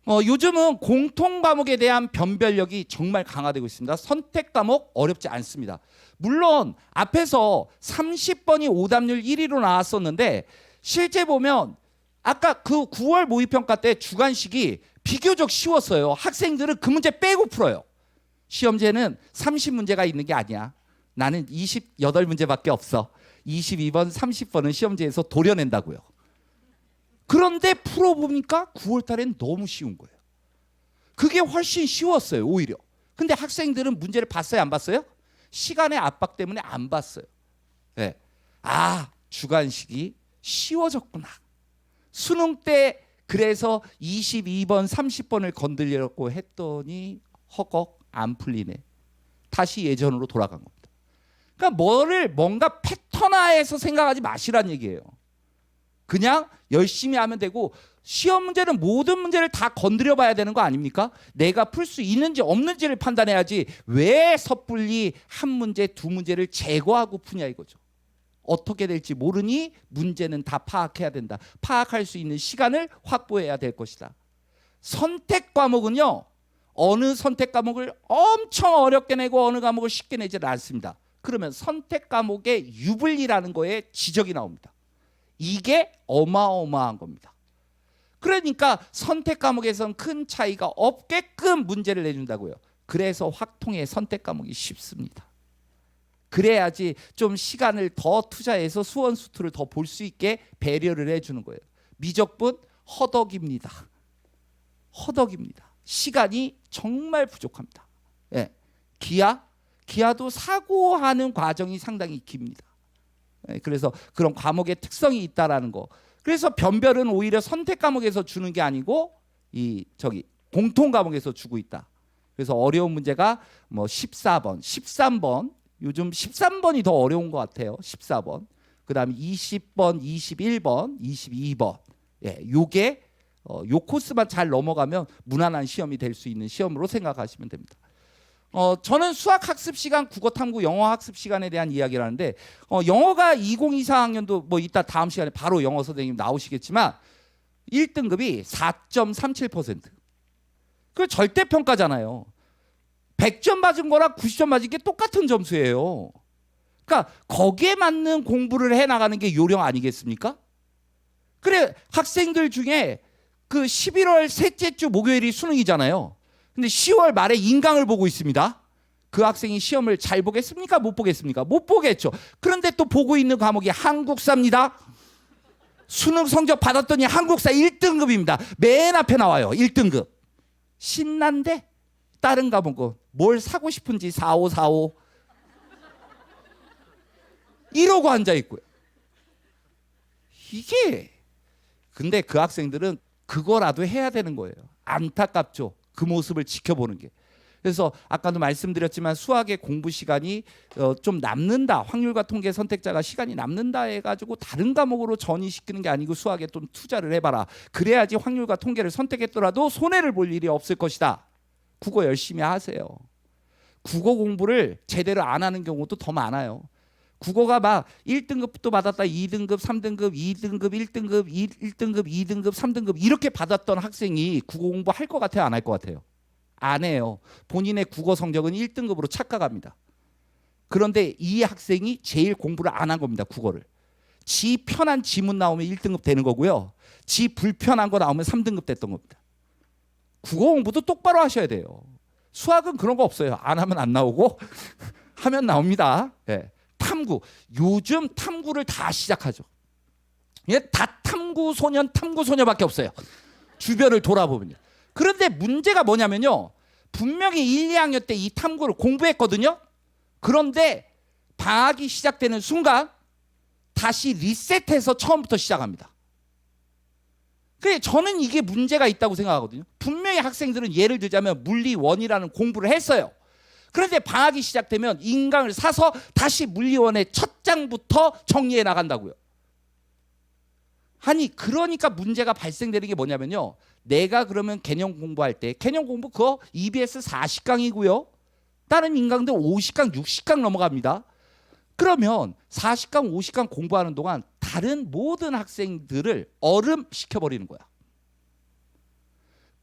요즘은 공통 과목에 대한 변별력이 정말 강화되고 있습니다. 선택 과목 어렵지 않습니다. 물론 앞에서 30번이 오답률 1위로 나왔었는데 실제 보면 아까 그 9월 모의평가 때 주관식이 비교적 쉬웠어요. 학생들은 그 문제 빼고 풀어요. 시험제는 30문제가 있는 게 아니야. 나는 28문제밖에 없어. 22번, 30번은 시험제에서 도려낸다고요. 그런데 풀어보니까 9월 달엔 너무 쉬운 거예요. 그게 훨씬 쉬웠어요, 오히려. 근데 학생들은 문제를 봤어요, 안 봤어요? 시간의 압박 때문에 안 봤어요. 네. 아, 주관식이 쉬워졌구나. 수능 때 그래서 22번, 30번을 건드리려고 했더니 허걱 안 풀리네. 다시 예전으로 돌아간 겁니다. 그러니까 뭔가 패턴화해서 생각하지 마시란 얘기예요. 그냥 열심히 하면 되고 시험 문제는 모든 문제를 다 건드려 봐야 되는 거 아닙니까? 내가 풀 수 있는지 없는지를 판단해야지 왜 섣불리 한 문제, 두 문제를 제거하고 푸냐 이거죠. 어떻게 될지 모르니 문제는 다 파악해야 된다. 파악할 수 있는 시간을 확보해야 될 것이다. 선택 과목은요. 어느 선택 과목을 엄청 어렵게 내고 어느 과목을 쉽게 내지 않습니다. 그러면 선택 과목의 유불리라는 거에 지적이 나옵니다. 이게 어마어마한 겁니다. 그러니까 선택 과목에선 큰 차이가 없게끔 문제를 내준다고요. 그래서 확통의 선택 과목이 쉽습니다. 그래야지 좀 시간을 더 투자해서 수원수투를 더 볼 수 있게 배려를 해주는 거예요. 미적분 허덕입니다. 허덕입니다. 시간이 정말 부족합니다. 예. 기하도 사고하는 과정이 상당히 깁니다. 예. 그래서 그런 과목의 특성이 있다라는 거. 그래서 변별은 오히려 선택 과목에서 주는 게 아니고 공통 과목에서 주고 있다. 그래서 어려운 문제가 뭐 14번, 13번, 요즘 13번이 더 어려운 것 같아요. 14번. 그다음에 20번, 21번, 22번. 예, 요게 요 코스만 잘 넘어가면 무난한 시험이 될 수 있는 시험으로 생각하시면 됩니다. 저는 수학 학습 시간, 국어 탐구, 영어 학습 시간에 대한 이야기를 하는데 영어가 2024학년도 뭐 이따 다음 시간에 바로 영어 선생님 나오시겠지만 1등급이 4.37%. 그 절대 평가잖아요. 100점 맞은 거랑 90점 맞은 게 똑같은 점수예요. 그러니까 거기에 맞는 공부를 해 나가는 게 요령 아니겠습니까? 그래 학생들 중에 그 11월 셋째 주 목요일이 수능이잖아요. 근데 10월 말에 인강을 보고 있습니다. 그 학생이 시험을 잘 보겠습니까? 못 보겠습니까? 못 보겠죠. 그런데 또 보고 있는 과목이 한국사입니다. 수능 성적 받았더니 한국사 1등급입니다. 맨 앞에 나와요. 1등급. 신난데 다른 과목은 뭘 사고 싶은지 4545 이러고 앉아있고요. 이게 근데 그 학생들은 그거라도 해야 되는 거예요. 안타깝죠. 그 모습을 지켜보는 게. 그래서 아까도 말씀드렸지만 수학의 공부 시간이 좀 남는다. 확률과 통계 선택자가 시간이 남는다 해가지고 다른 과목으로 전이시키는 게 아니고 수학에 좀 투자를 해봐라. 그래야지 확률과 통계를 선택했더라도 손해를 볼 일이 없을 것이다. 국어 열심히 하세요. 국어 공부를 제대로 안 하는 경우도 더 많아요. 국어가 막 1등급도 받았다 2등급 3등급 2등급 1등급 1등급 2등급 3등급 이렇게 받았던 학생이 국어 공부 할 것 같아요? 안 할 것 같아요? 안 해요. 본인의 국어 성적은 1등급으로 착각합니다. 그런데 이 학생이 제일 공부를 안 한 겁니다. 국어를. 지 편한 지문 나오면 1등급 되는 거고요. 지 불편한 거 나오면 3등급 됐던 겁니다. 국어 공부도 똑바로 하셔야 돼요. 수학은 그런 거 없어요. 안 하면 안 나오고 하면 나옵니다. 네. 탐구. 요즘 탐구를 다 시작하죠. 다 탐구 소녀밖에 없어요. 주변을 돌아보면요. 그런데 문제가 뭐냐면요. 분명히 1, 2학년 때 이 탐구를 공부했거든요. 그런데 방학이 시작되는 순간 다시 리셋해서 처음부터 시작합니다. 그래 저는 이게 문제가 있다고 생각하거든요. 분명히 학생들은 예를 들자면 물리 1이라는 공부를 했어요. 그런데 방학이 시작되면 인강을 사서 다시 물리원의 첫 장부터 정리해 나간다고요. 아니 그러니까 문제가 발생되는 게 뭐냐면요. 내가 그러면 개념 공부할 때 개념 공부 그거 EBS 40강이고요. 다른 인강들 50강, 60강 넘어갑니다. 그러면 40강, 50강 공부하는 동안 다른 모든 학생들을 얼음시켜버리는 거야.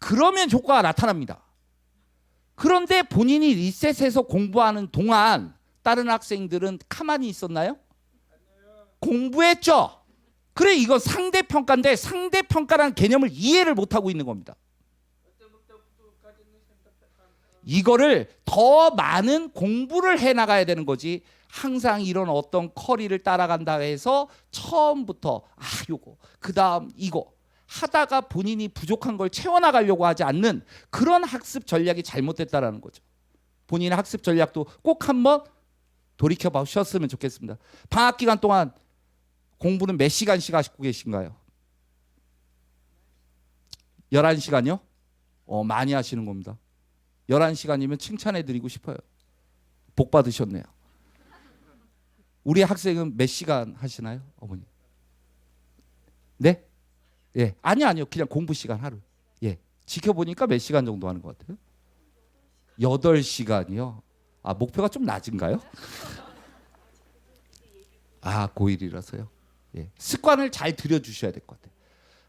그러면 효과가 나타납니다. 그런데 본인이 리셋해서 공부하는 동안 다른 학생들은 가만히 있었나요? 공부했죠. 그래, 이건 상대평가인데 상대평가라는 개념을 이해를 못하고 있는 겁니다. 이거를 더 많은 공부를 해나가야 되는 거지, 항상 이런 어떤 커리를 따라간다 해서 처음부터 요거 그 다음 이거 하다가 본인이 부족한 걸 채워나가려고 하지 않는 그런 학습 전략이 잘못됐다라는 거죠. 본인의 학습 전략도 꼭 한번 돌이켜 보셨으면 좋겠습니다. 방학 기간 동안 공부는 몇 시간씩 하시고 계신가요? 11시간이요? 많이 하시는 겁니다. 11시간이면 칭찬해드리고 싶어요. 복 받으셨네요. 우리 학생은 몇 시간 하시나요, 어머니? 네? 예, 아니요. 그냥 공부 시간 하루. 예, 지켜보니까 몇 시간 정도 하는 것 같아요? 8시간이요? 목표가 좀 낮은가요? 고1이라서요. 예, 습관을 잘 들여주셔야 될 것 같아요.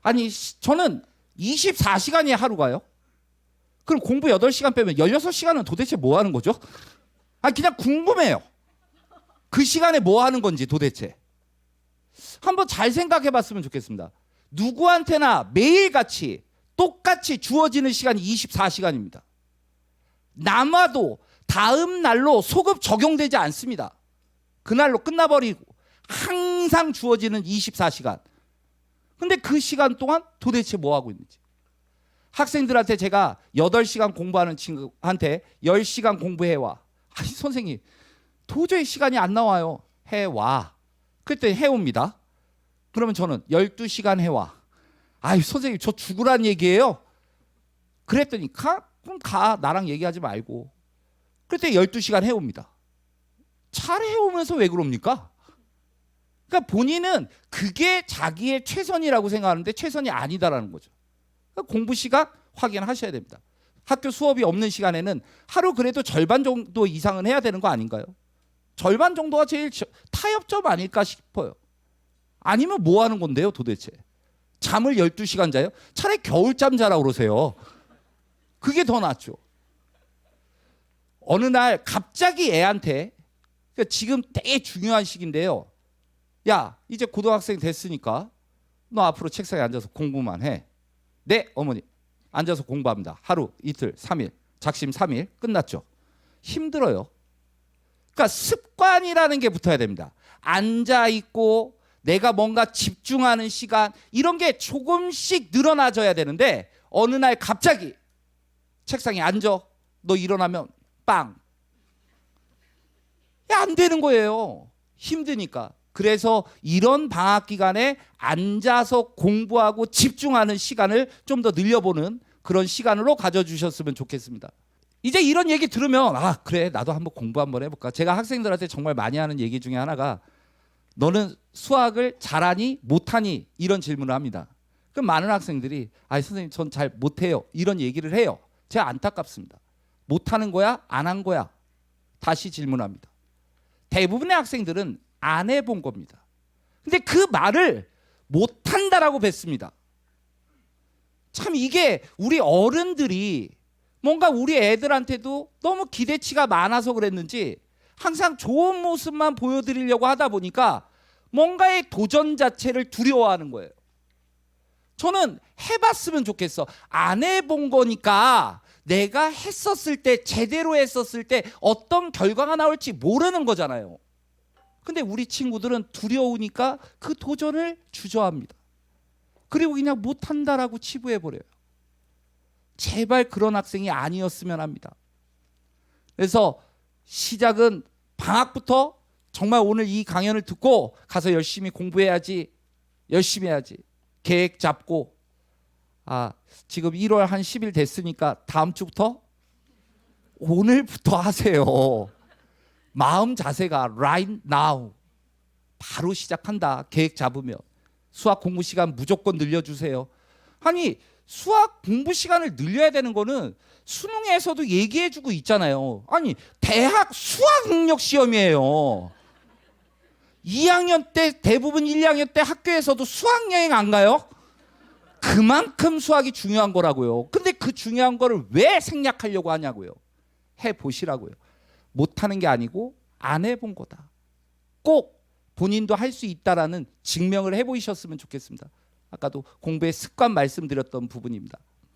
아니, 저는 24시간이 하루가요? 그럼 공부 8시간 빼면 16시간은 도대체 뭐 하는 거죠? 그냥 궁금해요. 그 시간에 뭐 하는 건지 도대체. 한번 잘 생각해 봤으면 좋겠습니다. 누구한테나 매일같이 똑같이 주어지는 시간이 24시간입니다. 남아도 다음 날로 소급 적용되지 않습니다. 그날로 끝나버리고 항상 주어지는 24시간. 근데 그 시간 동안 도대체 뭐 하고 있는지. 학생들한테 제가 8시간 공부하는 친구한테 10시간 공부해와. 선생님 도저히 시간이 안 나와요. 해와. 그랬더니 해옵니다. 그러면 저는 12시간 해와. 선생님 저 죽으란 얘기예요. 그랬더니 그럼 가. 나랑 얘기하지 말고. 그랬더니 12시간 해옵니다. 잘 해오면서 왜 그럽니까? 그러니까 본인은 그게 자기의 최선이라고 생각하는데 최선이 아니다라는 거죠. 그러니까 공부 시간 확인하셔야 됩니다. 학교 수업이 없는 시간에는 하루 그래도 절반 정도 이상은 해야 되는 거 아닌가요? 절반 정도가 제일 타협점 아닐까 싶어요. 아니면 뭐 하는 건데요 도대체? 잠을 12시간 자요? 차라리 겨울잠 자라고 그러세요. 그게 더 낫죠. 어느 날 갑자기 애한테, 그러니까 지금 되게 중요한 시기인데요. 야, 이제 고등학생 됐으니까 너 앞으로 책상에 앉아서 공부만 해. 네, 어머니. 앉아서 공부합니다. 하루, 이틀, 3일, 작심 3일 끝났죠. 힘들어요. 그러니까 습관이라는 게 붙어야 됩니다. 앉아있고 내가 뭔가 집중하는 시간, 이런 게 조금씩 늘어나져야 되는데 어느 날 갑자기 책상에 앉아. 너 일어나면 빵. 안 되는 거예요. 힘드니까. 그래서 이런 방학 기간에 앉아서 공부하고 집중하는 시간을 좀 더 늘려보는 그런 시간으로 가져주셨으면 좋겠습니다. 이제 이런 얘기 들으면 그래 나도 한번 공부 한번 해볼까. 제가 학생들한테 정말 많이 하는 얘기 중에 하나가 너는 수학을 잘하니 못하니 이런 질문을 합니다. 그럼 많은 학생들이 선생님 전 잘 못해요 이런 얘기를 해요. 제가 안타깝습니다. 못하는 거야? 안 한 거야? 다시 질문합니다. 대부분의 학생들은 안 해본 겁니다. 근데 그 말을 못한다라고 뱉습니다. 참 이게 우리 어른들이 뭔가 우리 애들한테도 너무 기대치가 많아서 그랬는지 항상 좋은 모습만 보여드리려고 하다 보니까 뭔가의 도전 자체를 두려워하는 거예요. 저는 해봤으면 좋겠어. 안 해본 거니까 내가 했었을 때, 제대로 했었을 때 어떤 결과가 나올지 모르는 거잖아요. 근데 우리 친구들은 두려우니까 그 도전을 주저합니다. 그리고 그냥 못한다라고 치부해버려요. 제발 그런 학생이 아니었으면 합니다. 그래서 시작은 방학부터 정말 오늘 이 강연을 듣고 가서 열심히 공부해야지, 열심히 해야지 계획 잡고 지금 1월 한 10일 됐으니까 다음 주부터 오늘부터 하세요. 마음 자세가 right now 바로 시작한다. 계획 잡으면 수학 공부 시간 무조건 늘려주세요. 아니 수학 공부 시간을 늘려야 되는 거는 수능에서도 얘기해주고 있잖아요. 아니 대학 수학 능력 시험이에요. 2학년 때 대부분 1, 2학년 때 학교에서도 수학 여행 안 가요? 그만큼 수학이 중요한 거라고요. 근데 그 중요한 거를 왜 생략하려고 하냐고요. 해보시라고요. 못하는 게 아니고 안 해본 거다. 꼭 본인도 할 수 있다라는 증명을 해보셨으면 좋겠습니다. 아까도 공부의 습관 말씀드렸던 부분입니다.